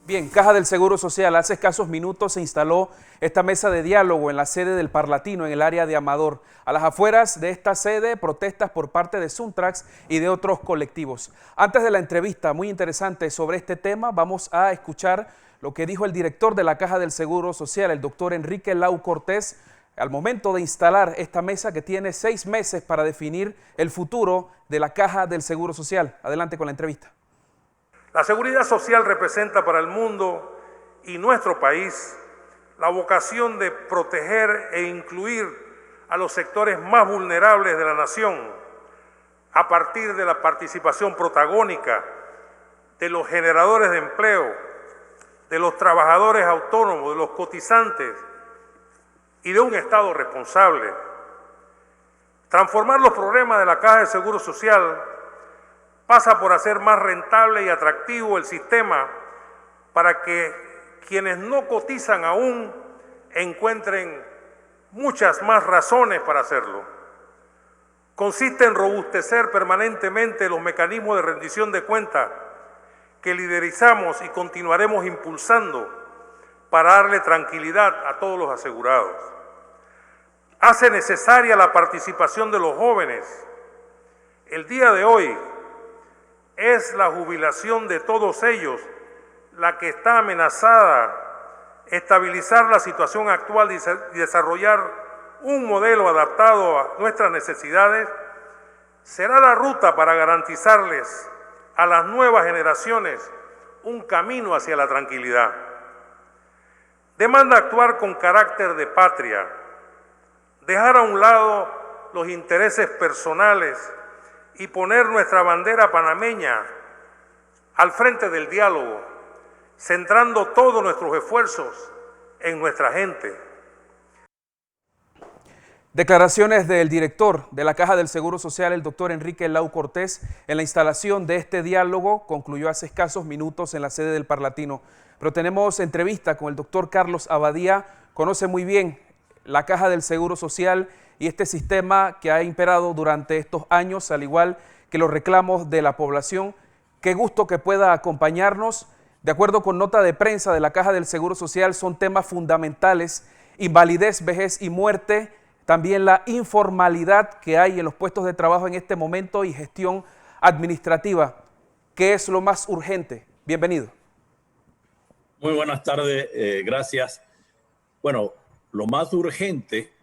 Bien, Caja del Seguro Social. Hace escasos minutos se instaló esta mesa de diálogo en la sede del Parlatino, en el área de Amador. A las afueras de esta sede, protestas por parte de Suntrax y de otros colectivos. Antes de la entrevista muy interesante sobre este tema, vamos a escuchar lo que dijo el director de la Caja del Seguro Social, el doctor Enrique Lau Cortés, al momento de instalar esta mesa que tiene 6 meses para definir el futuro de la Caja del Seguro Social. Adelante con la entrevista. La seguridad social representa para el mundo y nuestro país la vocación de proteger e incluir a los sectores más vulnerables de la nación a partir de la participación protagónica de los generadores de empleo, de los trabajadores autónomos, de los cotizantes y de un Estado responsable. Transformar los problemas de la Caja de Seguro Social pasa por hacer más rentable y atractivo el sistema para que quienes no cotizan aún encuentren muchas más razones para hacerlo. Consiste en robustecer permanentemente los mecanismos de rendición de cuentas que liderizamos y continuaremos impulsando para darle tranquilidad a todos los asegurados. Hace necesaria la participación de los jóvenes. El día de hoy es la jubilación de todos ellos la que está amenazada. Estabilizar la situación actual y desarrollar un modelo adaptado a nuestras necesidades será la ruta para garantizarles a las nuevas generaciones un camino hacia la tranquilidad. Demanda actuar con carácter de patria, dejar a un lado los intereses personales y poner nuestra bandera panameña al frente del diálogo, centrando todos nuestros esfuerzos en nuestra gente. Declaraciones del director de la Caja del Seguro Social, el doctor Enrique Lau Cortés, en la instalación de este diálogo. Concluyó hace escasos minutos en la sede del Parlatino. Pero tenemos entrevista con el doctor Carlos Abadía. Conoce muy bien la Caja del Seguro Social y este sistema que ha imperado durante estos años, al igual que los reclamos de la población. Qué gusto que pueda acompañarnos. De acuerdo con nota de prensa de la Caja del Seguro Social, son temas fundamentales: invalidez, vejez y muerte, también la informalidad que hay en los puestos de trabajo en este momento y gestión administrativa. ¿Qué es lo más urgente? Bienvenido. Muy buenas tardes, gracias. Bueno, lo más urgente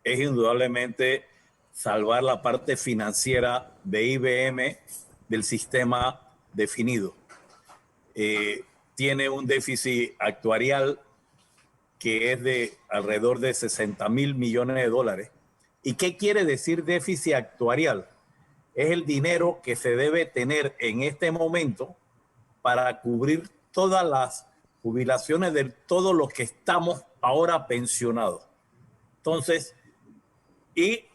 es indudablemente salvar la parte financiera de IBM del sistema definido. Tiene un déficit actuarial que es de alrededor de 60.000 millones de dólares. ¿Y qué quiere decir déficit actuarial? Es el dinero que se debe tener en este momento para cubrir todas las jubilaciones de todos los que estamos ahora pensionados. Entonces, y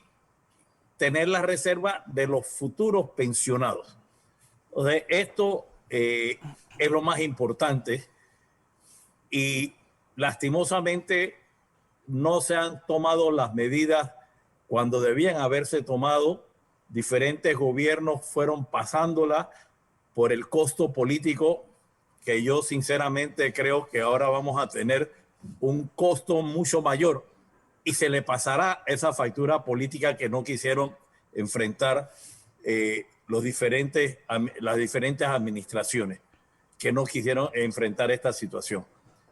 tener la reserva de los futuros pensionados. Entonces, esto es lo más importante y lastimosamente no se han tomado las medidas cuando debían haberse tomado. Diferentes gobiernos fueron pasándolas por el costo político, que yo sinceramente creo que ahora vamos a tener un costo mucho mayor y se le pasará esa factura política que no quisieron enfrentar las diferentes administraciones, que no quisieron enfrentar esta situación.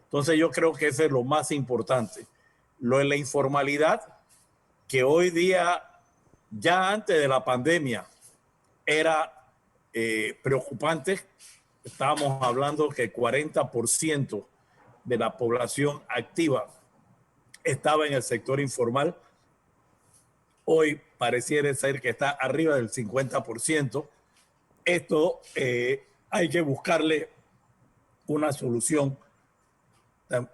Entonces yo creo que eso es lo más importante. Lo de la informalidad, que hoy día, ya antes de la pandemia, era preocupante. Estábamos hablando que el 40% de la población activa estaba en el sector informal. Hoy pareciera ser que está arriba del 50%. Esto hay que buscarle una solución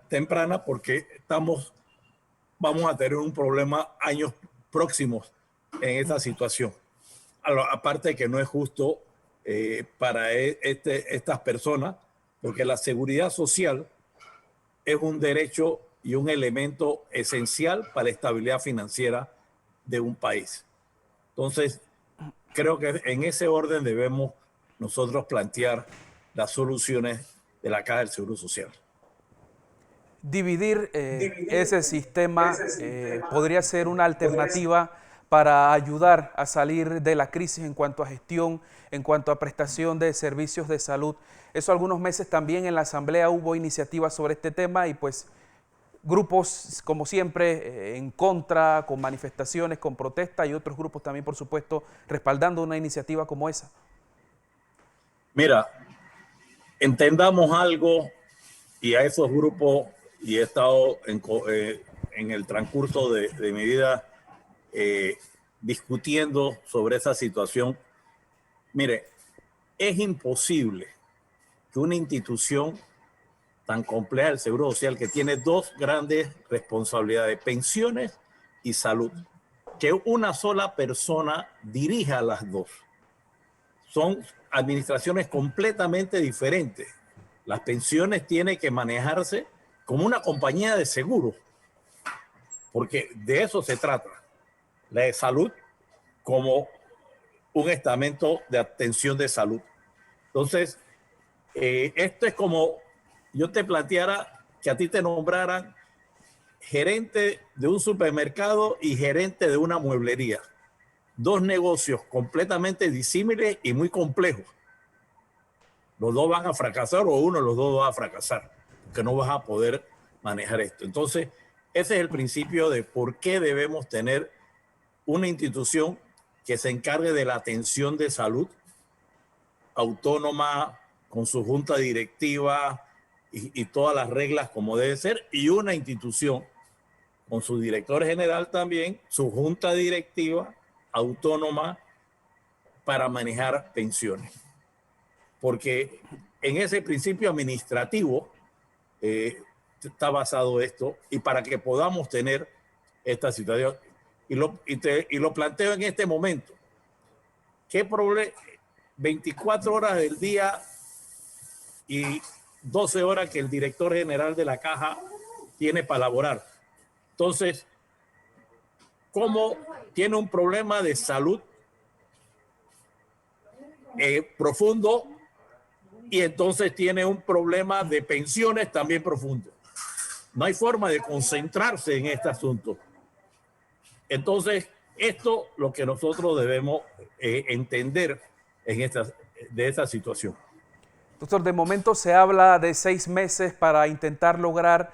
temprana porque vamos a tener un problema años próximos en esta situación. Aparte de que no es justo para estas personas, porque la seguridad social es un derecho y un elemento esencial para la estabilidad financiera de un país. Entonces, creo que en ese orden debemos nosotros plantear las soluciones de la Caja del Seguro Social. Dividir ese sistema podría ser una alternativa para ayudar a salir de la crisis en cuanto a gestión, en cuanto a prestación de servicios de salud. Eso algunos meses también en la Asamblea hubo iniciativas sobre este tema y pues grupos, como siempre, en contra, con manifestaciones, con protesta y otros grupos también, por supuesto, respaldando una iniciativa como esa. Mira, entendamos algo y a esos grupos, y he estado en el transcurso de mi vida discutiendo sobre esa situación. Mire, es imposible que una institución tan compleja del Seguro Social, que tiene dos grandes responsabilidades, pensiones y salud, que una sola persona dirija las dos. Son administraciones completamente diferentes. Las pensiones tienen que manejarse como una compañía de seguro, porque de eso se trata. La de salud como un estamento de atención de salud. Entonces, esto es como yo te planteara que a ti te nombraran gerente de un supermercado y gerente de una mueblería. Dos negocios completamente disímiles y muy complejos. Los dos van a fracasar o uno de los dos va a fracasar, porque no vas a poder manejar esto. Entonces, ese es el principio de por qué debemos tener una institución que se encargue de la atención de salud autónoma, con su junta directiva y todas las reglas como debe ser, y una institución con su director general también, su junta directiva autónoma para manejar pensiones. Porque en ese principio administrativo está basado esto, y para que podamos tener esta situación, y lo planteo en este momento. ¿Qué problema? 24 horas del día y 12 horas que el director general de la caja tiene para laborar. Entonces, ¿cómo tiene un problema de salud profundo y entonces tiene un problema de pensiones también profundo? No hay forma de concentrarse en este asunto. Entonces, esto es lo que nosotros debemos entender de esta situación. Doctor, de momento se habla de 6 meses para intentar lograr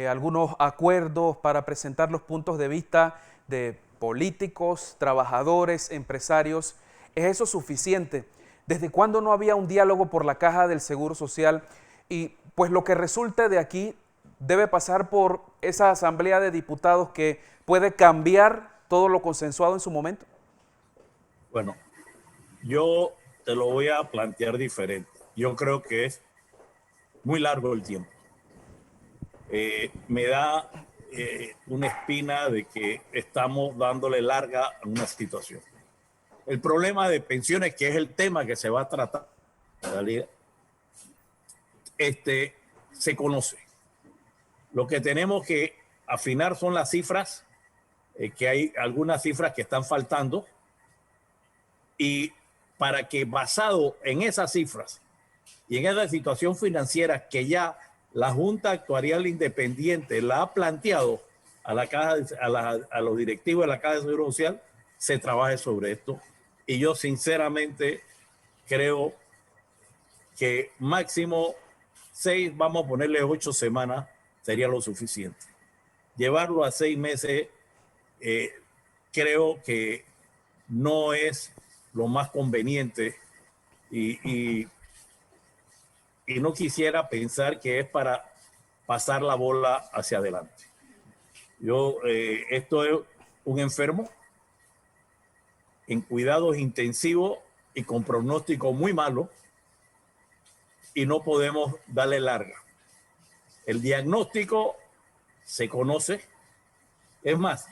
algunos acuerdos, para presentar los puntos de vista de políticos, trabajadores, empresarios. ¿Es eso suficiente? ¿Desde cuándo no había un diálogo por la Caja del Seguro Social? Y pues lo que resulte de aquí debe pasar por esa asamblea de diputados que puede cambiar todo lo consensuado en su momento. Bueno, yo te lo voy a plantear diferente. Yo creo que es muy largo el tiempo. Me da una espina de que estamos dándole larga a una situación. El problema de pensiones, que es el tema que se va a tratar, se conoce. Lo que tenemos que afinar son las cifras, que hay algunas cifras que están faltando, y para que basado en esas cifras y en esa situación financiera que ya la Junta Actuarial Independiente la ha planteado a la caja, a los directivos de la Caja de Seguro Social, se trabaje sobre esto. Y yo sinceramente creo que máximo 6, vamos a ponerle 8 semanas, sería lo suficiente. Llevarlo a 6 meses creo que no es lo más conveniente y no quisiera pensar que es para pasar la bola hacia adelante. Esto es un enfermo en cuidados intensivos y con pronóstico muy malo, y no podemos darle larga. El diagnóstico se conoce. Es más,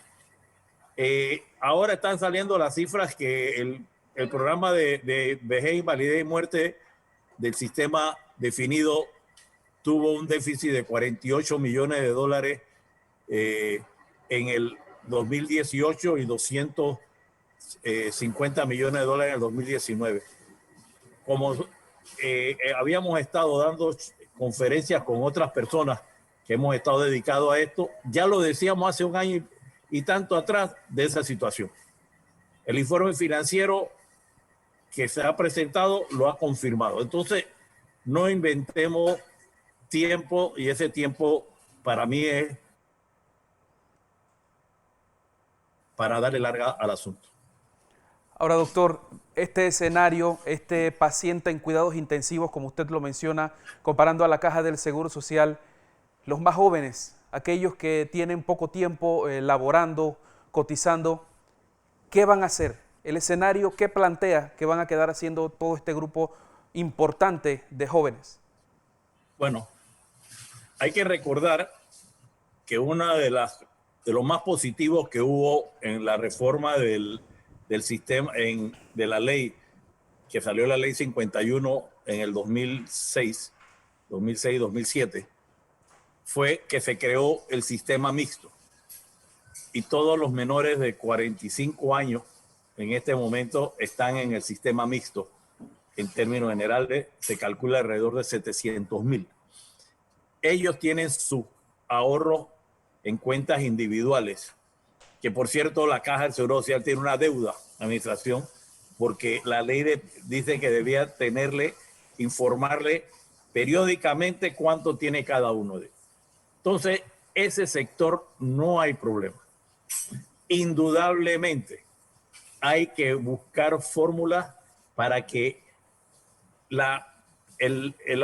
ahora están saliendo las cifras que el programa de vejez, invalidez y muerte del sistema definido tuvo un déficit de 48 millones de dólares en el 2018 y 250 millones de dólares en el 2019. Como habíamos estado dando conferencias con otras personas que hemos estado dedicados a esto, ya lo decíamos hace un año y tanto atrás de esa situación. El informe financiero que se ha presentado lo ha confirmado. Entonces, no inventemos tiempo, y ese tiempo para mí es para darle larga al asunto. Ahora, doctor, este escenario, este paciente en cuidados intensivos, como usted lo menciona, comparando a la Caja del Seguro Social, los más jóvenes, aquellos que tienen poco tiempo laborando, cotizando, ¿qué van a hacer? El escenario, ¿qué plantea que van a quedar haciendo todo este grupo importante de jóvenes? Bueno, hay que recordar que una de los más positivos que hubo en la reforma del sistema, de la ley, que salió la ley 51 en el 2006-2007, fue que se creó el sistema mixto. Y todos los menores de 45 años en este momento están en el sistema mixto. En términos generales, se calcula alrededor de 700,000. Ellos tienen su ahorro en cuentas individuales, que por cierto la Caja del Seguro Social tiene una deuda, administración, porque la ley dice que debía informarle periódicamente cuánto tiene cada uno de ellos. Entonces, ese sector no hay problema. Indudablemente, hay que buscar fórmulas para que la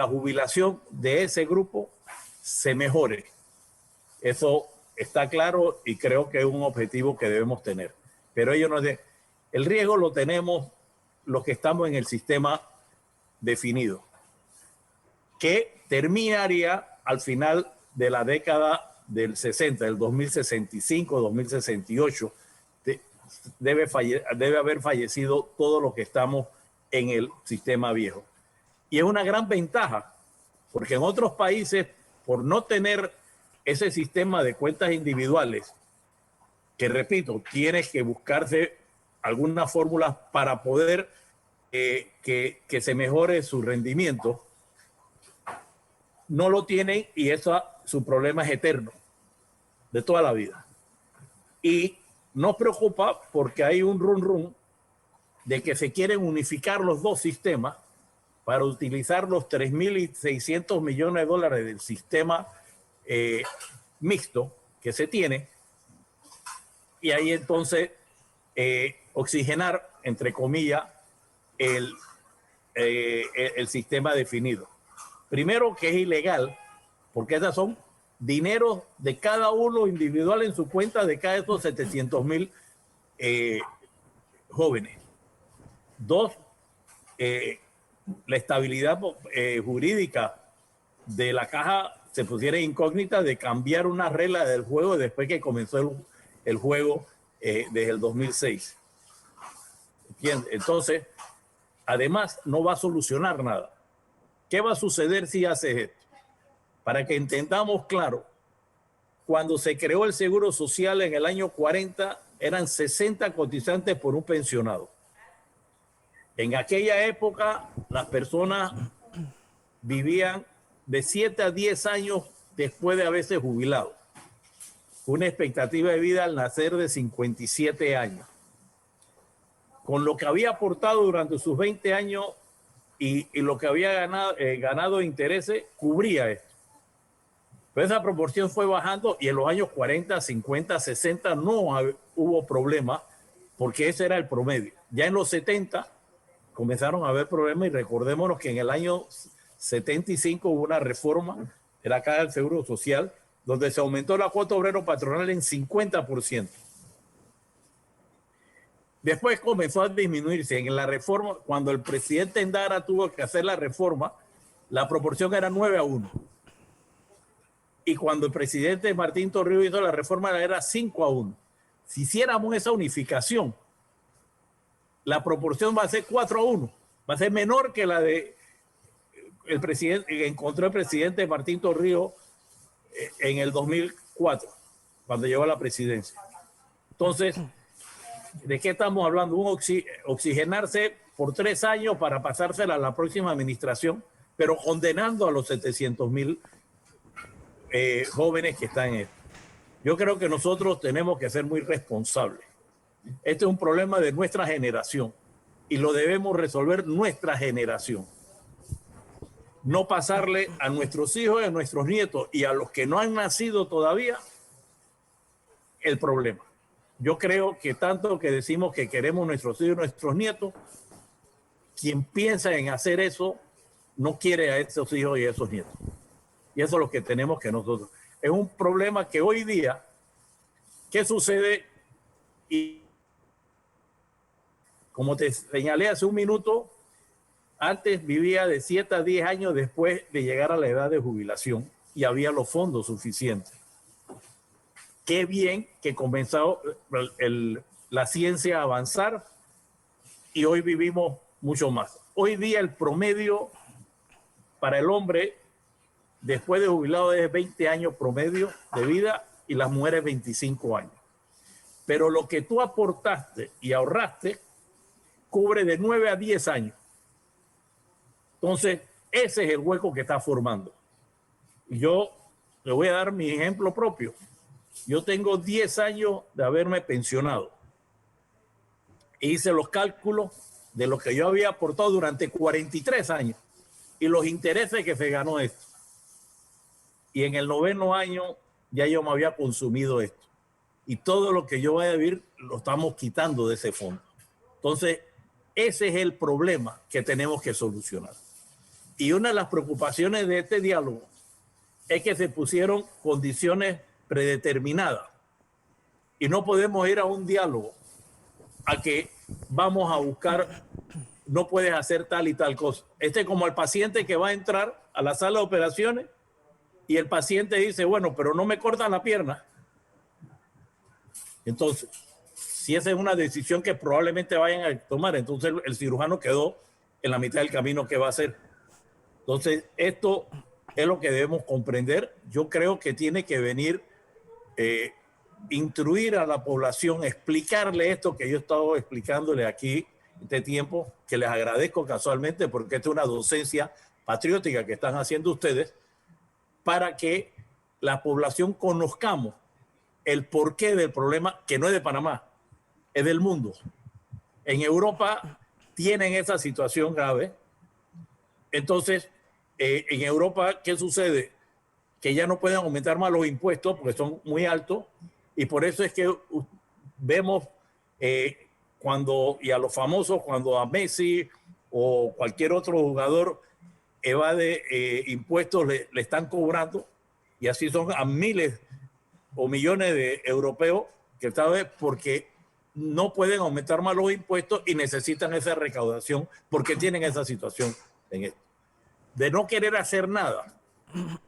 jubilación de ese grupo se mejore. Eso está claro y creo que es un objetivo que debemos tener. Pero el riesgo lo tenemos los que estamos en el sistema definido, que terminaría al final de la década del 60, del 2065, 2068, debe haber fallecido todos los que estamos en el sistema viejo. Y es una gran ventaja, porque en otros países, por no tener ese sistema de cuentas individuales, que repito, tienes que buscarse algunas fórmulas para poder que se mejore su rendimiento, no lo tienen y su problema es eterno, de toda la vida. Y nos preocupa porque hay un rum de que se quieren unificar los dos sistemas para utilizar los 3.600 millones de dólares del sistema mixto que se tiene, y ahí entonces oxigenar, entre comillas, el sistema definido. Primero, que es ilegal, porque esas son dineros de cada uno individual en su cuenta de cada de esos 700,000 jóvenes. Dos, la estabilidad jurídica de la caja se pusiera incógnita de cambiar una regla del juego después que comenzó el juego desde el 2006. ¿Entiendes? Entonces, además, no va a solucionar nada. ¿Qué va a suceder si hace esto? Para que entendamos claro, cuando se creó el Seguro Social en el año 40, eran 60 cotizantes por un pensionado. En aquella época, las personas vivían de 7 a 10 años después de haberse jubilado. Una expectativa de vida al nacer de 57 años. Con lo que había aportado durante sus 20 años y lo que había ganado intereses, cubría esto. Pero esa proporción fue bajando y en los años 40, 50, 60 no hubo problema porque ese era el promedio. Ya en los 70 comenzaron a haber problemas y recordémonos que en el año 75 hubo una reforma de la Caja del Seguro Social donde se aumentó la cuota obrero patronal en 50%. Después comenzó a disminuirse. En la reforma, cuando el presidente Endara tuvo que hacer la reforma, la proporción era 9-1. Y cuando el presidente Martín Torrijos hizo la reforma, era 5-1. Si hiciéramos esa unificación, la proporción va a ser 4-1. Va a ser menor que la de el presidente que encontró el presidente Martín Torrijos en el 2004, cuando llegó a la presidencia. Entonces, ¿de qué estamos hablando? Oxigenarse por 3 años para pasársela a la próxima administración. pero condenando a los 700,000 jóvenes que están en esto. Yo creo que nosotros tenemos que ser muy responsables. Este es un problema de nuestra generación y lo debemos resolver nuestra generación. No pasarle a nuestros hijos, a nuestros nietos y a los que no han nacido todavía el problema. Yo creo que tanto que decimos que queremos nuestros hijos y nuestros nietos, quien piensa en hacer eso no quiere a esos hijos y a esos nietos. Y eso es lo que tenemos que nosotros. Es un problema que hoy día, ¿qué sucede? Y como te señalé hace un minuto, antes vivía de 7 a 10 años después de llegar a la edad de jubilación y había los fondos suficientes. Qué bien que comenzó la ciencia a avanzar y hoy vivimos mucho más. Hoy día el promedio para el hombre después de jubilado es 20 años promedio de vida y las mujeres 25 años. Pero lo que tú aportaste y ahorraste cubre de 9 a 10 años. Entonces, ese es el hueco que está formando. Y yo le voy a dar mi ejemplo propio. Yo tengo 10 años de haberme pensionado. Hice los cálculos de lo que yo había aportado durante 43 años y los intereses que se ganó esto. Y en el 9º año ya yo me había consumido esto. Y todo lo que yo voy a vivir lo estamos quitando de ese fondo. Entonces, ese es el problema que tenemos que solucionar. Y una de las preocupaciones de este diálogo es que se pusieron condiciones predeterminadas. Y no podemos ir a un diálogo a que vamos a buscar, no puedes hacer tal y tal cosa. Este es como el paciente que va a entrar a la sala de operaciones y el paciente dice, bueno, pero no me cortan la pierna. Entonces, si esa es una decisión que probablemente vayan a tomar, entonces el cirujano quedó en la mitad del camino que va a hacer. Entonces, esto es lo que debemos comprender. Yo creo que tiene que venir, instruir a la población, explicarle esto que yo he estado explicándole aquí este tiempo, que les agradezco casualmente porque esta es una docencia patriótica que están haciendo ustedes, para que la población conozcamos el porqué del problema, que no es de Panamá, es del mundo. En Europa tienen esa situación grave. Entonces, en Europa, ¿qué sucede? Que ya no pueden aumentar más los impuestos porque son muy altos y por eso es que vemos y a los famosos, cuando a Messi o cualquier otro jugador evade impuestos, le están cobrando y así son a miles o millones de europeos que esta vez porque no pueden aumentar más los impuestos y necesitan esa recaudación porque tienen esa situación en esto. De no querer hacer nada,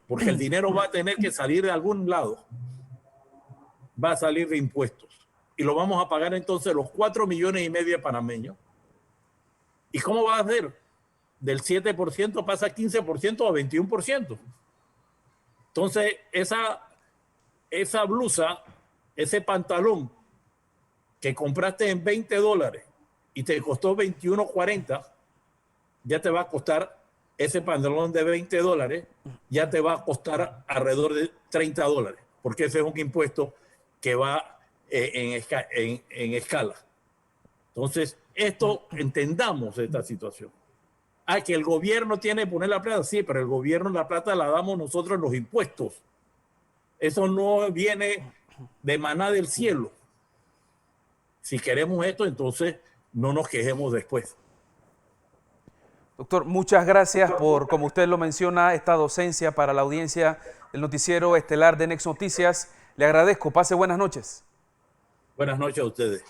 porque el dinero va a tener que salir de algún lado, va a salir de impuestos y lo vamos a pagar entonces los 4,5 millones de panameños. ¿Y cómo va a ser? Del 7% pasa a 15% o a 21%. Entonces, esa blusa, ese pantalón que compraste en $20 y te costó $21.40, ya te va a costar ese pantalón de $20, ya te va a costar alrededor de $30, porque ese es un impuesto que va en escala. Entonces, entendamos esta situación. Que el gobierno tiene que poner la plata, sí, pero el gobierno la plata la damos nosotros en los impuestos. Eso no viene de maná del cielo. Si queremos esto, entonces no nos quejemos después. Doctor, muchas gracias por, como usted lo menciona, esta docencia para la audiencia del noticiero estelar de Next Noticias. Le agradezco. Pase buenas noches. Buenas noches a ustedes.